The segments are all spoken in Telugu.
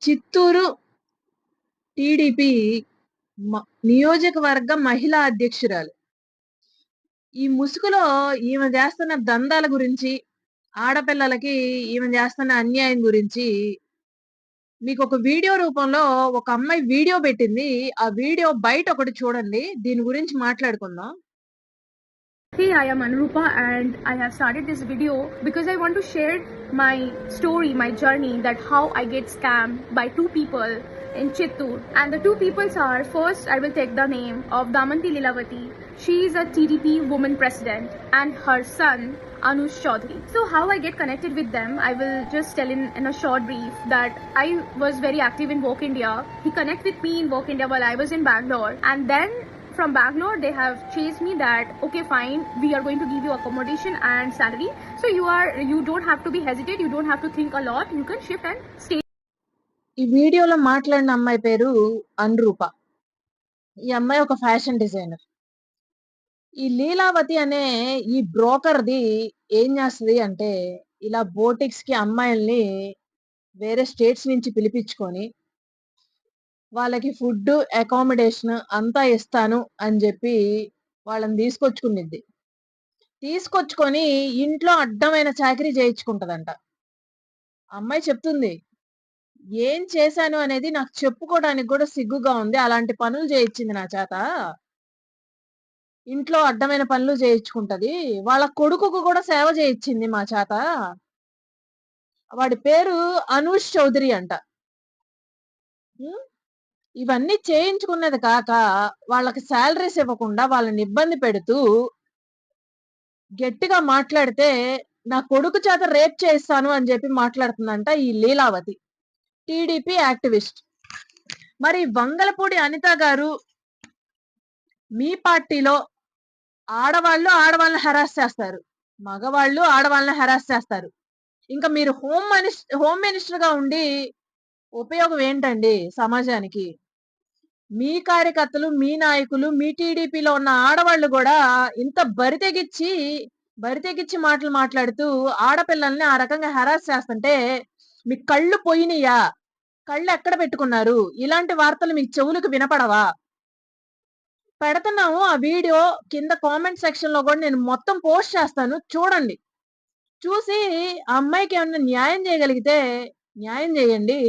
చిత్తూరు టీడీపీ మ నియోజకవర్గ మహిళా అధ్యక్షురాలు. ఈ ముసుగులో ఈమె జేస్తున్న దందాల గురించి, ఆడపిల్లలకి ఈమె జేస్తున్న అన్యాయం గురించి మీకొక వీడియో రూపంలో ఒక అమ్మాయి వీడియో పెట్టింది. ఆ వీడియో బయటొకటి చూడండి. దీని గురించి మాట్లాడుకుందాం. Hey, I am Anurupa and I have started this video because I want to share my story, my journey, that how I get scammed by two people in Chittoor. And the two peoples are, first I will take the name of Damanti Lilavati. She is a TDP woman president and her son Anush Chaudhary. So how I get connected with them, I will just tell in a short brief that I was very active in Woke India. He connected with me in Woke India while I was in Bangalore, and then from Bangalore they have chased me that okay fine, we are going to give you accommodation and salary, so you don't have to be hesitate, you don't have to think a lot, you can shift and stay. ఈ వీడియోలో మాట్లాడిన అమ్మాయి పేరు అనురూప. ఈ అమ్మాయి ఒక ఫ్యాషన్ డిజైనర్. ఈ లీలావతి అనే ఈ బ్రోకర్‌ది ఏం జేస్తది అంటే, ఇలా బోటిక్స్‌కి అమ్మాయిల్ని వేరే స్టేట్స్ నుంచి పిలిపిచ్చుకొని, వాళ్ళకి ఫుడ్డు, అకామిడేషన్ అంతా ఇస్తాను అని జెప్పి వాళ్ళని తీసుకొచ్చుకునిద్ది. తీసుకొచ్చుకొని ఇంట్లో అడ్డమైన చాకిరీ చేయించుకుంటదంట. అమ్మాయి చెప్తుంది. ఏం చేశాను అనేది నాకు చెప్పుకోవడానికి గూడా సిగ్గుగా ఉంది. అలాంటి పనులు చేయించింది నా చేత. ఇంట్లో అడ్డమైన పనులు చేయించుకుంటది. వాళ్ళ కొడుకుకు కూడా సేవ చేయించింది మా చేత. వాడి పేరు అనూష్ చౌదరి అంట. హ్మ్. ఇవన్నీ చేయించుకున్నది కాక, వాళ్ళకి సాలరీస్ ఇవ్వకుండా వాళ్ళని ఇబ్బంది పెడుతూ, గట్టిగా మాట్లాడితే, నా కొడుకు చేత రేప్ చేయిస్తాను అని చెప్పి మాట్లాడుతుందంట ఈ లీలావతి. TDP activist. మరి వంగలపూడి అనిత గారు మీ పార్టీలో ఆడవాళ్ళని హెరాస్ చేస్తారు. మగవాళ్ళు ఆడవాళ్ళని హెరాస్ చేస్తారు. ఇంకా మీరు హోమ్ మినిస్టర్‌గా ఉండి ఉపయోగం ఏంటండి సమాజానికి? మీ కార్యకర్తలు, మీ నాయకులు, మీ టీడీపీలో ఉన్న ఆడవాళ్ళు గూడా ఇంత బరి తెగించి మాటలు మాట్లాడుతూ ఆడపిల్లల్ని ఆ రకంగా హెరాస్ చేస్తుంటే మీకు కళ్ళు పోయినియా? కళ్ళెక్కడ పెట్టుకున్నారు? ఇలాంటి వార్తలు మీకు చెవులకు వినపడవా? పెడుతున్నాము ఆ వీడియో కింద కామెంట్ సెక్షన్‌లో గూడా నేను మొత్తం పోస్ట్ చేస్తాను. చూడండి. చూసి ఆ అమ్మాయికి ఏమన్నా న్యాయం చేయగలిగితే న్యాయం చేయండి.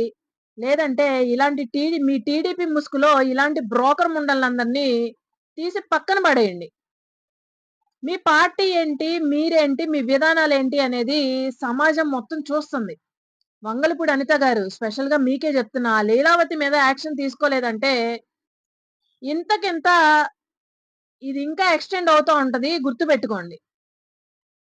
లేదంటే ఇలాంటి మీ టీడీపీ ముసుగులో ఇలాంటి బ్రోకర్ ముండలందరినీ తీసి పక్కన పడేయండి. మీ పార్టీ ఏంటి? మీరేంటి? మీ విధానాలేంటి? అనేది సమాజం మొత్తం చూస్తుంది. వంగలపూడి అనిత గారు స్పెషల్‌గా మీకే చెప్తున్నా. ఆ లీలావతి మీద యాక్షన్ తీసుకోలేదంటే ఇంతకింత ఇది ఇంకా ఎక్స్‌టెండ్ అవుతా ఉంటది. గుర్తుపెట్టుకోండి.